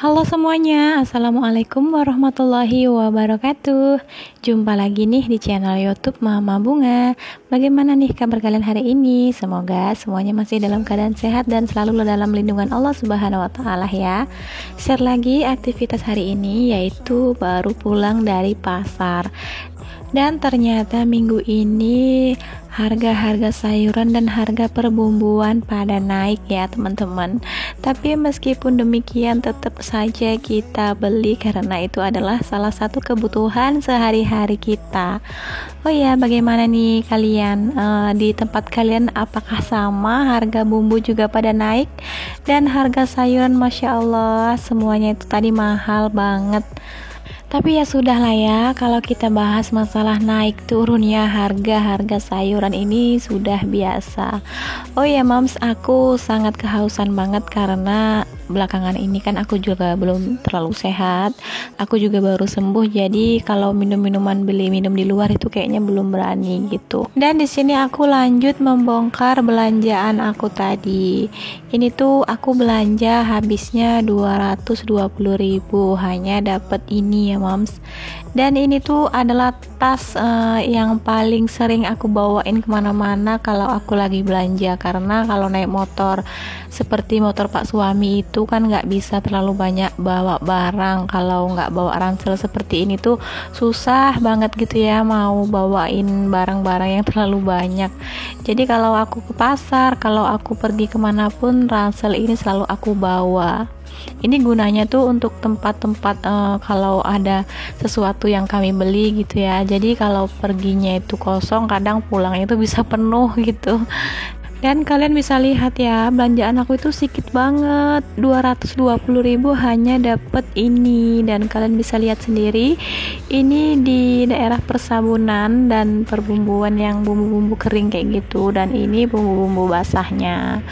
Halo semuanya, Assalamualaikum warahmatullahi wabarakatuh. Jumpa lagi nih di channel YouTube Mama Bunga. Bagaimana nih kabar kalian hari ini? Semoga semuanya masih dalam keadaan sehat dan selalu dalam lindungan Allah Subhanahu wa Ta'ala ya. Share lagi aktivitas hari ini, yaitu baru pulang dari pasar. Dan ternyata minggu ini harga-harga sayuran dan harga perbumbuan pada naik ya teman-teman. Tapi meskipun demikian tetap saja kita beli karena itu adalah salah satu kebutuhan sehari-hari kita. Oh ya, bagaimana nih kalian? Di tempat kalian apakah sama harga bumbu juga pada naik? Dan harga sayuran Masya Allah semuanya itu tadi mahal banget. Tapi ya sudah lah ya, kalau kita bahas masalah naik turunnya harga sayuran ini sudah biasa. Oh ya Mams, aku sangat kehausan banget karena belakangan ini kan aku juga belum terlalu sehat. Aku juga baru sembuh, jadi kalau beli minum di luar itu kayaknya belum berani gitu. Dan di sini aku lanjut membongkar belanjaan aku tadi. Ini tuh aku belanja habisnya 220.000, hanya dapat ini ya Mams. Dan ini tuh adalah tas yang paling sering aku bawain kemana-mana kalau aku lagi belanja, karena kalau naik motor seperti motor pak suami itu kan nggak bisa terlalu banyak bawa barang. Kalau nggak bawa ransel seperti ini tuh susah banget gitu ya mau bawain barang-barang yang terlalu banyak. Jadi kalau aku ke pasar, kalau aku pergi kemanapun, ransel ini selalu aku bawa. Ini gunanya tuh untuk tempat-tempat kalau ada sesuatu yang kami beli gitu ya. Jadi kalau perginya itu kosong, kadang pulangnya itu bisa penuh gitu. Dan kalian bisa lihat ya, belanjaan aku itu sedikit banget, 220.000 hanya dapet ini. Dan kalian bisa lihat sendiri, ini di daerah persabunan dan perbumbuan yang bumbu-bumbu kering kayak gitu. Dan ini bumbu-bumbu basahnya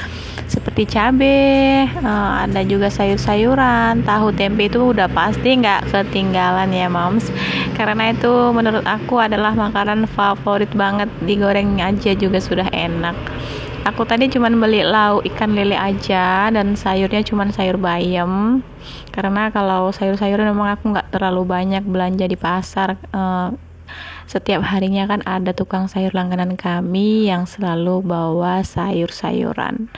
seperti cabai, ada juga sayur-sayuran, tahu tempe itu udah pasti nggak ketinggalan ya Moms, karena itu menurut aku adalah makanan favorit banget, digoreng aja juga sudah enak. Aku tadi cuman beli lauk ikan lele aja dan sayurnya cuman sayur bayam, karena kalau sayur-sayuran memang aku nggak terlalu banyak belanja di pasar. Setiap harinya kan ada tukang sayur langganan kami yang selalu bawa sayur-sayuran.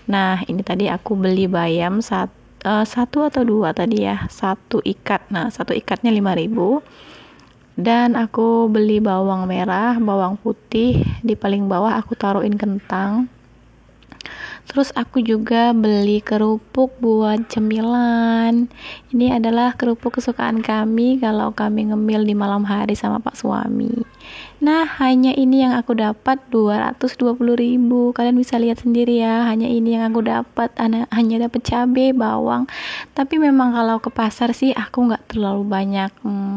Nah ini tadi aku beli bayam satu atau dua tadi ya, satu ikat. Nah satu ikatnya 5.000. Dan aku beli bawang merah, bawang putih, di paling bawah aku taruhin kentang. Terus aku juga beli kerupuk buat cemilan. Ini adalah kerupuk kesukaan kami kalau kami ngemil di malam hari sama pak suami. Nah hanya ini yang aku dapat, 220.000. Kalian bisa lihat sendiri ya, hanya ini yang aku dapat, hanya dapat cabai, bawang. Tapi memang kalau ke pasar sih aku nggak terlalu banyak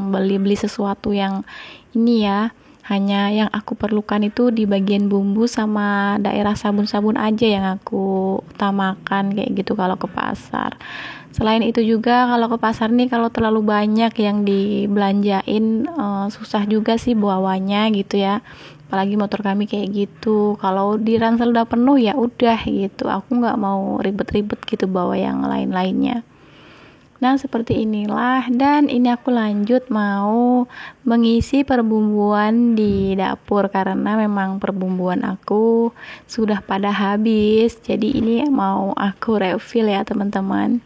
beli sesuatu yang ini ya. Hanya yang aku perlukan itu di bagian bumbu sama daerah sabun-sabun aja yang aku utamakan kayak gitu kalau ke pasar. Selain itu juga kalau ke pasar nih, kalau terlalu banyak yang dibelanjain susah juga sih bawanya gitu ya. Apalagi motor kami kayak gitu. Kalau di ransel udah penuh ya udah gitu. Aku nggak mau ribet-ribet gitu bawa yang lain-lainnya. Nah seperti inilah, dan ini aku lanjut mau mengisi perbumbuan di dapur karena memang perbumbuan aku sudah pada habis. Jadi ini mau aku refill ya teman-teman.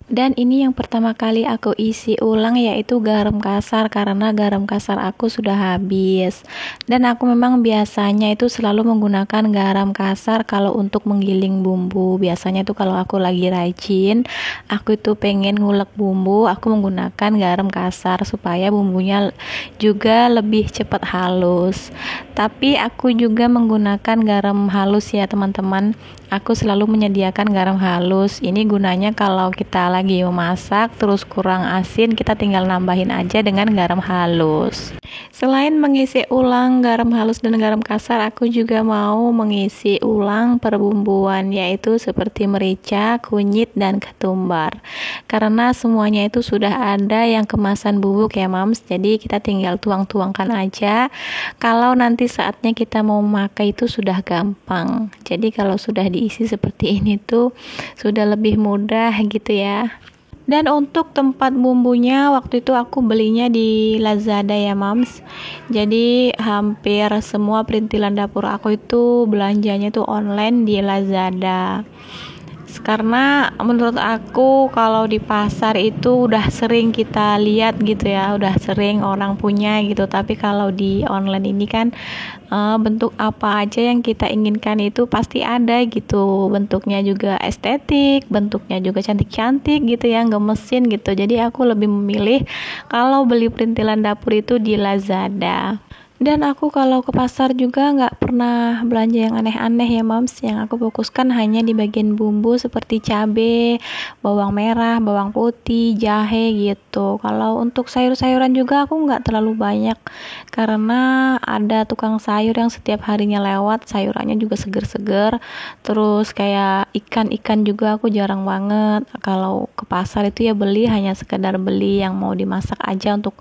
Dan ini yang pertama kali aku isi ulang yaitu garam kasar, karena garam kasar aku sudah habis. Dan aku memang biasanya itu selalu menggunakan garam kasar kalau untuk menggiling bumbu. Biasanya tuh kalau aku lagi rajin, aku itu pengen ngulek bumbu, aku menggunakan garam kasar supaya bumbunya juga lebih cepat halus. Tapi aku juga menggunakan garam halus ya teman-teman. Aku selalu menyediakan garam halus. Ini gunanya kalau kita lagi memasak terus kurang asin, kita tinggal nambahin aja dengan garam halus. Selain mengisi ulang garam halus dan garam kasar, aku juga mau mengisi ulang perbumbuan, yaitu seperti merica, kunyit, dan ketumbar. Karena semuanya itu sudah ada yang kemasan bubuk ya Mams, jadi kita tinggal tuang-tuangkan aja. Kalau nanti saatnya kita mau memakai itu sudah gampang. Jadi kalau sudah diisi seperti ini tuh sudah lebih mudah gitu ya. Dan untuk tempat bumbunya waktu itu aku belinya di Lazada ya Mams. Jadi hampir semua perintilan dapur aku itu belanjanya tuh online di Lazada. Karena menurut aku kalau di pasar itu udah sering kita lihat gitu ya, udah sering orang punya gitu. Tapi kalau di online ini kan bentuk apa aja yang kita inginkan itu pasti ada gitu. Bentuknya juga estetik, bentuknya juga cantik-cantik gitu ya, gemesin gitu. Jadi aku lebih memilih kalau beli perintilan dapur itu di Lazada. Dan aku kalau ke pasar juga nggak pernah belanja yang aneh-aneh ya Mams. Yang aku fokuskan hanya di bagian bumbu seperti cabai, bawang merah, bawang putih, jahe gitu. Kalau untuk sayur-sayuran juga aku nggak terlalu banyak, karena ada tukang sayur yang setiap harinya lewat, sayurannya juga seger-seger. Terus kayak ikan-ikan juga aku jarang banget. Kalau ke pasar itu ya beli hanya sekedar beli yang mau dimasak aja untuk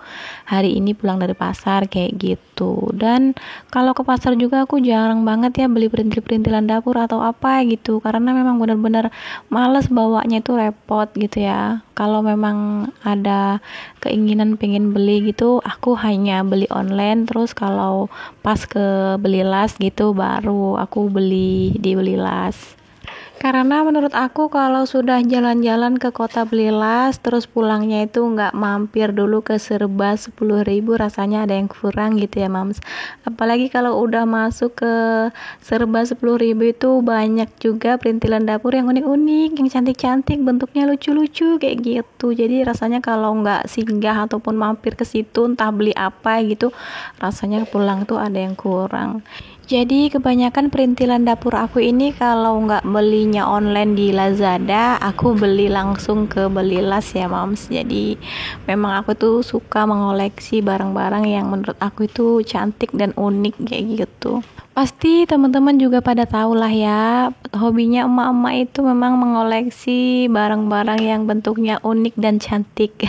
hari ini pulang dari pasar kayak gitu. Dan kalau ke pasar juga aku jarang banget ya beli perintil-perintilan dapur atau apa gitu, karena memang benar-benar males bawanya, itu repot gitu ya. Kalau memang ada keinginan pengen beli gitu, aku hanya beli online. Terus kalau pas ke Belilas gitu baru aku beli di Belilas. Karena menurut aku kalau sudah jalan-jalan ke kota Belilas terus pulangnya itu nggak mampir dulu ke Serba 10.000, rasanya ada yang kurang gitu ya Mams. Apalagi kalau udah masuk ke Serba 10.000 itu banyak juga perintilan dapur yang unik-unik, yang cantik-cantik, bentuknya lucu-lucu kayak gitu. Jadi rasanya kalau nggak singgah ataupun mampir ke situ entah beli apa gitu, rasanya pulang tuh ada yang kurang. Jadi kebanyakan perintilan dapur aku ini kalau nggak belinya online di Lazada, aku beli langsung ke Belilas ya Mams. Jadi memang aku tuh suka mengoleksi barang-barang yang menurut aku itu cantik dan unik kayak gitu. Pasti teman-teman juga pada tahu lah ya, hobinya emak-emak itu memang mengoleksi barang-barang yang bentuknya unik dan cantik.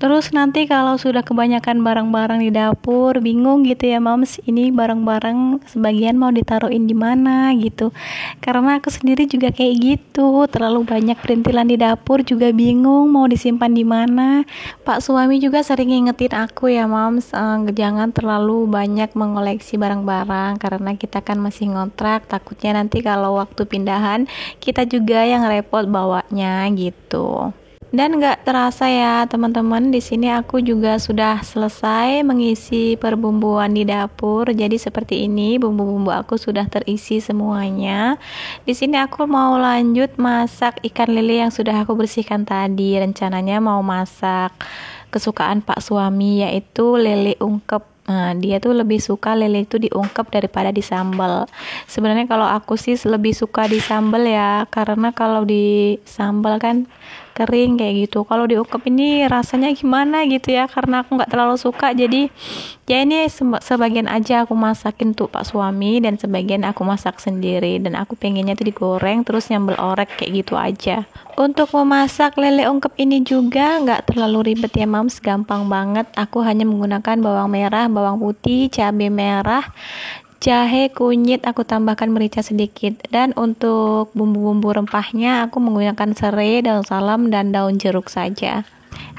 Terus nanti kalau sudah kebanyakan barang-barang di dapur, bingung gitu ya Mams, ini barang-barang sebagian mau ditaruhin di mana gitu. Karena aku sendiri juga kayak gitu, terlalu banyak perintilan di dapur juga bingung mau disimpan di mana. Pak suami juga sering ngingetin aku ya Mams, jangan terlalu banyak mengoleksi barang-barang karena kita kan masih ngontrak, takutnya nanti kalau waktu pindahan kita juga yang repot bawanya gitu. Dan nggak terasa ya teman-teman, di sini aku juga sudah selesai mengisi perbumbuan di dapur. Jadi seperti ini bumbu-bumbu aku sudah terisi semuanya. Di sini aku mau lanjut masak ikan lele yang sudah aku bersihkan tadi. Rencananya mau masak kesukaan Pak suami, yaitu lele ungkep. Nah, dia tuh lebih suka lele itu diungkep daripada disambal. Sebenarnya kalau aku sih lebih suka disambal ya, karena kalau disambal kan kering kayak gitu. Kalau diungkep ini rasanya gimana gitu ya, karena aku nggak terlalu suka. Jadi ya ini sebagian aja aku masakin tuh Pak suami dan sebagian aku masak sendiri. Dan aku pengennya tuh digoreng terus nyambel orek kayak gitu aja. Untuk memasak lele ungkep ini juga nggak terlalu ribet ya Mams, gampang banget. Aku hanya menggunakan bawang merah, bawang putih, cabai merah, jahe, kunyit, aku tambahkan merica sedikit. Dan untuk bumbu-bumbu rempahnya aku menggunakan serai, daun salam, dan daun jeruk saja.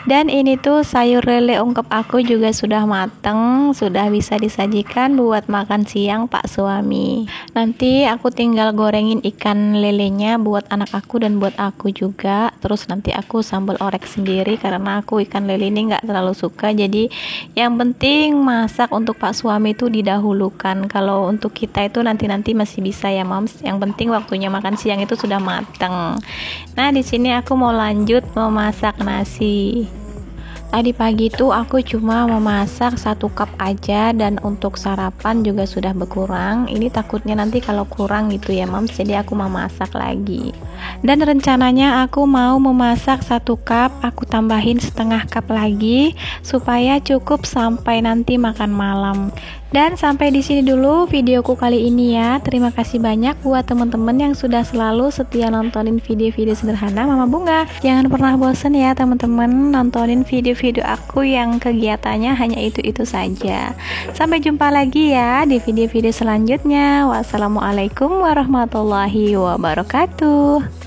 Dan ini tuh sayur lele ungkep aku juga sudah mateng, sudah bisa disajikan buat makan siang Pak suami. Nanti aku tinggal gorengin ikan lelenya buat anak aku dan buat aku juga. Terus nanti aku sambal orek sendiri karena aku ikan lele ini nggak terlalu suka. Jadi yang penting masak untuk Pak suami itu didahulukan. Kalau untuk kita itu nanti masih bisa ya Mams. Yang penting waktunya makan siang itu sudah mateng. Nah di sini aku mau lanjut memasak nasi. Tadi pagi tuh aku cuma memasak 1 cup aja, dan untuk sarapan juga sudah berkurang. Ini takutnya nanti kalau kurang gitu ya Mams, jadi aku mau masak lagi. Dan rencananya aku mau memasak 1 cup, aku tambahin setengah cup lagi supaya cukup sampai nanti makan malam. Dan sampai di sini dulu videoku kali ini ya. Terima kasih banyak buat teman-teman yang sudah selalu setia nontonin video-video sederhana Mama Bunga. Jangan pernah bosan ya teman-teman nontonin video-video aku yang kegiatannya hanya itu-itu saja. Sampai jumpa lagi ya di video-video selanjutnya. Wassalamualaikum warahmatullahi wabarakatuh.